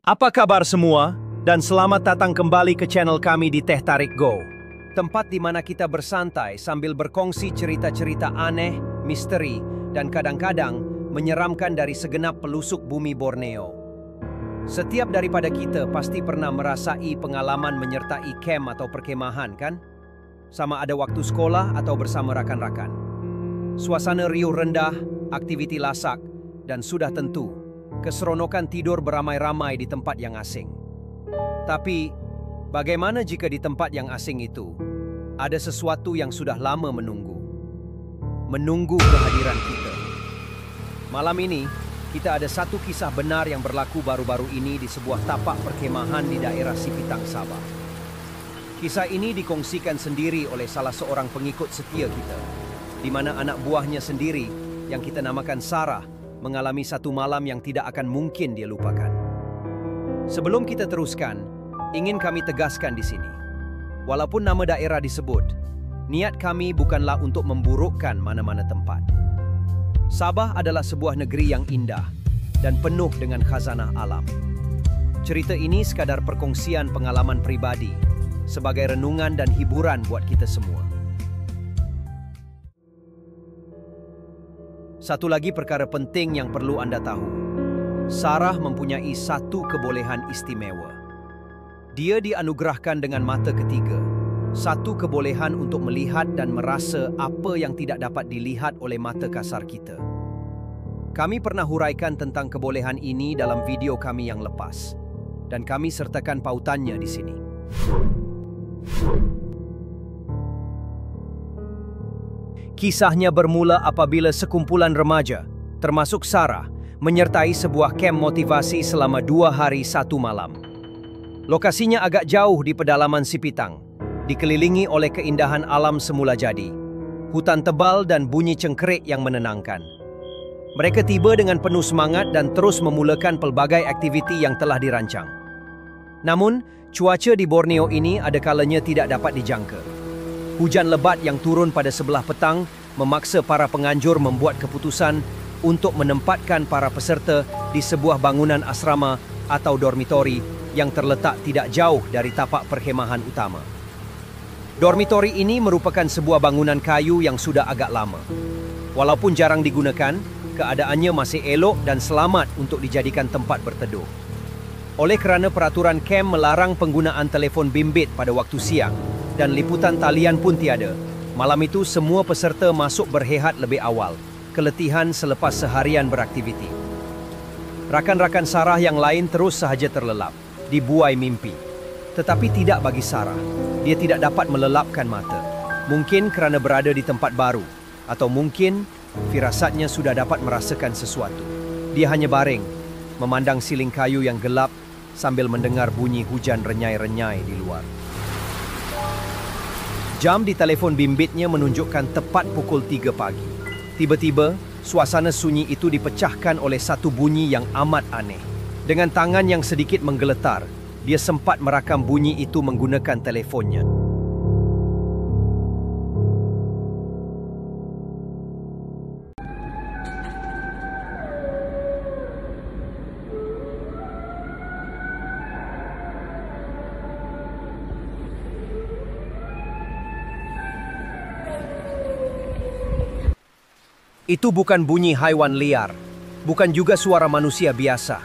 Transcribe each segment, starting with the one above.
Apa kabar semua? Dan selamat datang kembali ke channel kami di Teh Tarik Go. Tempat di mana kita bersantai sambil berkongsi cerita-cerita aneh, misteri, dan kadang-kadang menyeramkan dari segenap pelusuk bumi Borneo. Setiap daripada kita pasti pernah merasai pengalaman menyertai camp atau perkemahan, kan? Sama ada waktu sekolah atau bersama rakan-rakan. Suasana riuh rendah, aktiviti lasak, dan sudah tentu keseronokan tidur beramai-ramai di tempat yang asing. Tapi, bagaimana jika di tempat yang asing itu ada sesuatu yang sudah lama menunggu? Menunggu kehadiran kita. Malam ini, kita ada satu kisah benar yang berlaku baru-baru ini di sebuah tapak perkemahan di daerah Sipitang, Sabah. Kisah ini dikongsikan sendiri oleh salah seorang pengikut setia kita, di mana anak buahnya sendiri yang kita namakan Sarah mengalami satu malam yang tidak akan mungkin dia lupakan. Sebelum kita teruskan, ingin kami tegaskan di sini. Walaupun nama daerah disebut, niat kami bukanlah untuk memburukkan mana-mana tempat. Sabah adalah sebuah negeri yang indah dan penuh dengan khazanah alam. Cerita ini sekadar perkongsian pengalaman pribadi, sebagai renungan dan hiburan buat kita semua. Satu lagi perkara penting yang perlu Anda tahu. Sarah mempunyai satu kebolehan istimewa. Dia dianugerahkan dengan mata ketiga. Satu kebolehan untuk melihat dan merasa apa yang tidak dapat dilihat oleh mata kasar kita. Kami pernah huraikan tentang kebolehan ini dalam video kami yang lepas. Dan kami sertakan pautannya di sini. Kisahnya bermula apabila sekumpulan remaja, termasuk Sarah, menyertai sebuah kamp motivasi selama 2 hari 1 malam. Lokasinya agak jauh di pedalaman Sipitang, dikelilingi oleh keindahan alam semula jadi, hutan tebal dan bunyi cengkerik yang menenangkan. Mereka tiba dengan penuh semangat dan terus memulakan pelbagai aktiviti yang telah dirancang. Namun, cuaca di Borneo ini ada kalanya tidak dapat dijangka. Hujan lebat yang turun pada sebelah petang memaksa para penganjur membuat keputusan untuk menempatkan para peserta di sebuah bangunan asrama atau dormitori yang terletak tidak jauh dari tapak perkhemahan utama. Dormitori ini merupakan sebuah bangunan kayu yang sudah agak lama. Walaupun jarang digunakan, keadaannya masih elok dan selamat untuk dijadikan tempat berteduh. Oleh kerana peraturan kamp melarang penggunaan telefon bimbit pada waktu siang, dan liputan talian pun tiada. Malam itu semua peserta masuk berehat lebih awal, keletihan selepas seharian beraktiviti. Rakan-rakan Sarah yang lain terus sahaja terlelap, dibuai mimpi. Tetapi tidak bagi Sarah. Dia tidak dapat melelapkan mata. Mungkin kerana berada di tempat baru, atau mungkin firasatnya sudah dapat merasakan sesuatu. Dia hanya baring, memandang siling kayu yang gelap sambil mendengar bunyi hujan renyai-renyai di luar. Jam di telefon bimbitnya menunjukkan tepat pukul 3 pagi. Tiba-tiba, suasana sunyi itu dipecahkan oleh satu bunyi yang amat aneh. Dengan tangan yang sedikit menggeletar, dia sempat merakam bunyi itu menggunakan telefonnya. Itu bukan bunyi haiwan liar, bukan juga suara manusia biasa.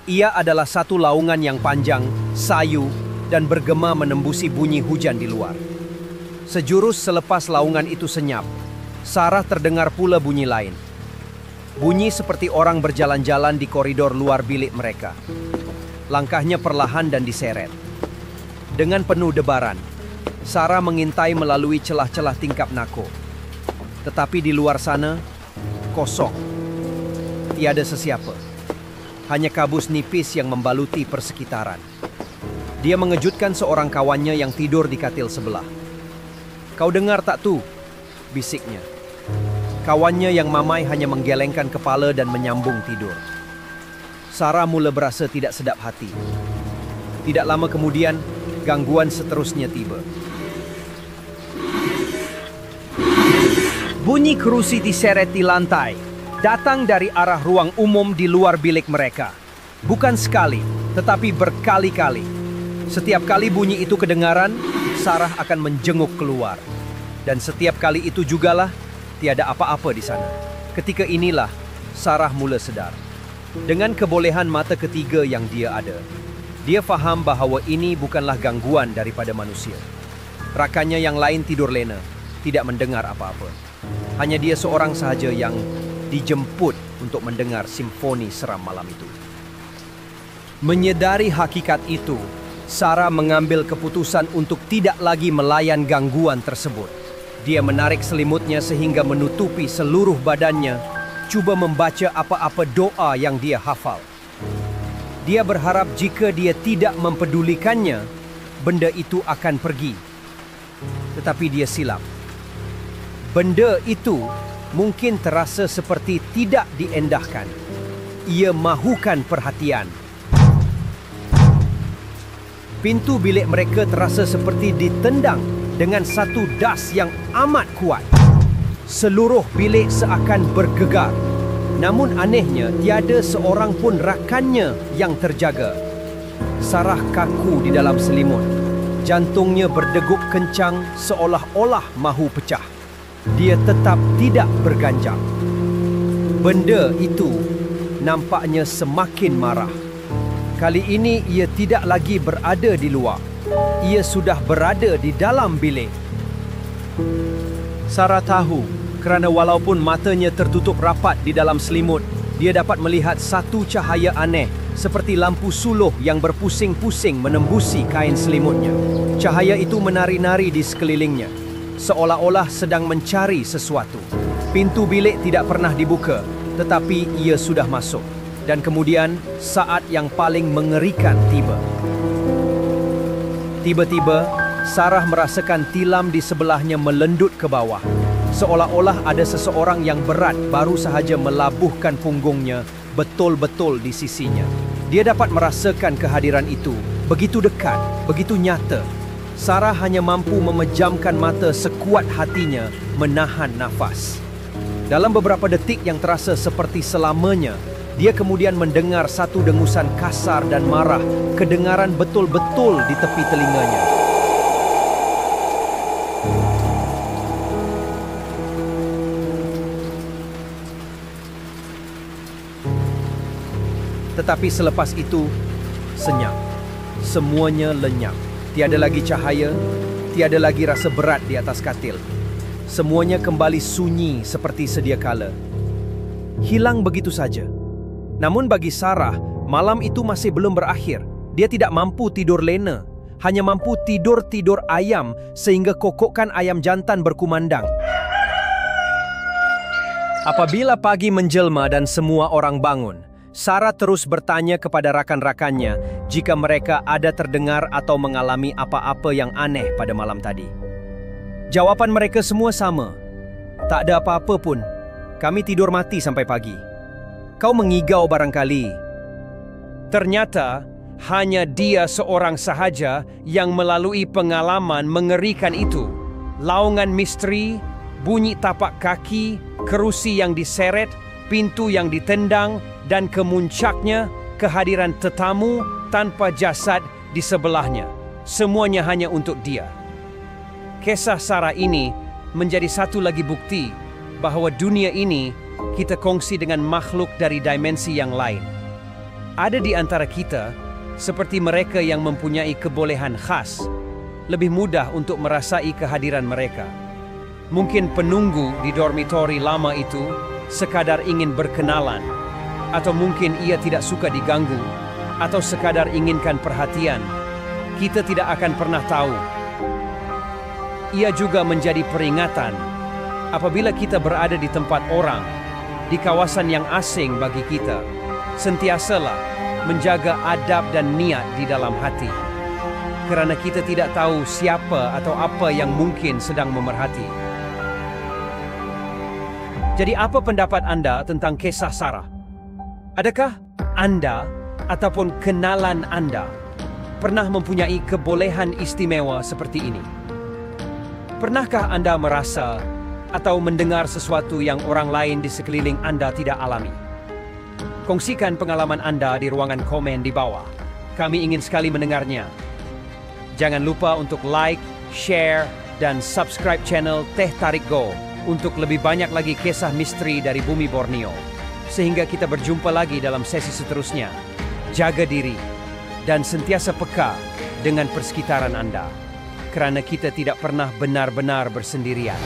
Ia adalah satu laungan yang panjang, sayu, dan bergema menembusi bunyi hujan di luar. Sejurus selepas laungan itu senyap, Sarah terdengar pula bunyi lain. Bunyi seperti orang berjalan-jalan di koridor luar bilik mereka. Langkahnya perlahan dan diseret. Dengan penuh debaran, Sarah mengintai melalui celah-celah tingkap nako. Tetapi di luar sana, kosong. Tiada sesiapa. Hanya kabus nipis yang membaluti persekitaran. Dia mengejutkan seorang kawannya yang tidur di katil sebelah. "Kau dengar tak tu?" bisiknya. Kawannya yang mamai hanya menggelengkan kepala dan menyambung tidur. Sarah mula berasa tidak sedap hati. Tidak lama kemudian, gangguan seterusnya tiba. Bunyi kerusi diseret di lantai, datang dari arah ruang umum di luar bilik mereka. Bukan sekali, Tetapi berkali-kali, setiap kali bunyi itu kedengaran, Sarah akan menjenguk keluar. Dan setiap kali itu jugalah, tiada apa-apa di sana. Ketika inilah, Sarah mula sedar. Dengan kebolehan mata ketiga yang dia ada, dia faham bahawa ini bukanlah gangguan daripada manusia. Rakannya yang lain tidur lena, tidak mendengar apa-apa. Hanya dia seorang sahaja yang dijemput untuk mendengar simfoni seram malam itu. Menyedari hakikat itu, Sarah mengambil keputusan untuk tidak lagi melayan gangguan tersebut. Dia menarik selimutnya sehingga menutupi seluruh badannya, cuba membaca apa-apa doa yang dia hafal. Dia berharap jika dia tidak mempedulikannya, benda itu akan pergi. Tetapi dia silap. Benda itu mungkin terasa seperti tidak diendahkan. Ia mahukan perhatian. Pintu bilik mereka terasa seperti ditendang dengan satu das yang amat kuat. Seluruh bilik seakan bergegar. Namun anehnya, tiada seorang pun rakannya yang terjaga. Sarah kaku di dalam selimut. Jantungnya berdegup kencang seolah-olah mahu pecah. Dia tetap tidak berganjang. Benda itu nampaknya semakin marah. Kali ini ia tidak lagi berada di luar. Ia sudah berada di dalam bilik. Sarah tahu, kerana walaupun matanya tertutup rapat di dalam selimut, dia dapat melihat satu cahaya aneh seperti lampu suluh yang berpusing-pusing menembusi kain selimutnya. Cahaya itu menari-nari di sekelilingnya, seolah-olah sedang mencari sesuatu. Pintu bilik tidak pernah dibuka, tetapi ia sudah masuk. Dan kemudian, saat yang paling mengerikan tiba. Tiba-tiba, Sarah merasakan tilam di sebelahnya melendut ke bawah. Seolah-olah ada seseorang yang berat baru sahaja melabuhkan punggungnya betul-betul di sisinya. Dia dapat merasakan kehadiran itu, begitu dekat, begitu nyata. Sarah hanya mampu memejamkan mata sekuat hatinya menahan nafas. Dalam beberapa detik yang terasa seperti selamanya, dia kemudian mendengar satu dengusan kasar dan marah, kedengaran betul-betul di tepi telinganya. Tetapi selepas itu, senyap. Semuanya lenyap. Tiada lagi cahaya, tiada lagi rasa berat di atas katil. Semuanya kembali sunyi seperti sedia kala. Hilang begitu saja. Namun bagi Sarah, malam itu masih belum berakhir. Dia tidak mampu tidur lena, hanya mampu tidur-tidur ayam sehingga kokokkan ayam jantan berkumandang. Apabila pagi menjelma dan semua orang bangun, Sarah terus bertanya kepada rakan-rakannya jika mereka ada terdengar atau mengalami apa-apa yang aneh pada malam tadi. Jawapan mereka semua sama. Tak ada apa-apa pun. Kami tidur mati sampai pagi. Kau mengigau barangkali. Ternyata hanya dia seorang sahaja yang melalui pengalaman mengerikan itu. Laungan misteri, bunyi tapak kaki, kerusi yang diseret, pintu yang ditendang, dan kemuncaknya kehadiran tetamu tanpa jasad di sebelahnya. Semuanya hanya untuk dia. Kisah Sarah ini menjadi satu lagi bukti bahawa dunia ini kita kongsi dengan makhluk dari dimensi yang lain. Ada di antara kita, seperti mereka yang mempunyai kebolehan khas, lebih mudah untuk merasai kehadiran mereka. Mungkin penunggu di dormitori lama itu sekadar ingin berkenalan, atau mungkin ia tidak suka diganggu, atau sekadar inginkan perhatian. Kita tidak akan pernah tahu. Ia juga menjadi peringatan apabila kita berada di tempat orang, di kawasan yang asing bagi kita. Sentiasalah menjaga adab dan niat di dalam hati, kerana kita tidak tahu siapa atau apa yang mungkin sedang memerhati. Jadi apa pendapat anda tentang kisah Sarah? Adakah anda ataupun kenalan anda pernah mempunyai kebolehan istimewa seperti ini? Pernahkah anda merasa atau mendengar sesuatu yang orang lain di sekeliling anda tidak alami? Kongsikan pengalaman anda di ruangan komen di bawah. Kami ingin sekali mendengarnya. Jangan lupa untuk like, share, dan subscribe channel Teh Tarik Go untuk lebih banyak lagi kisah misteri dari bumi Borneo. Sehingga kita berjumpa lagi dalam sesi seterusnya. Jaga diri dan sentiasa peka dengan persekitaran Anda. Kerana kita tidak pernah benar-benar bersendirian.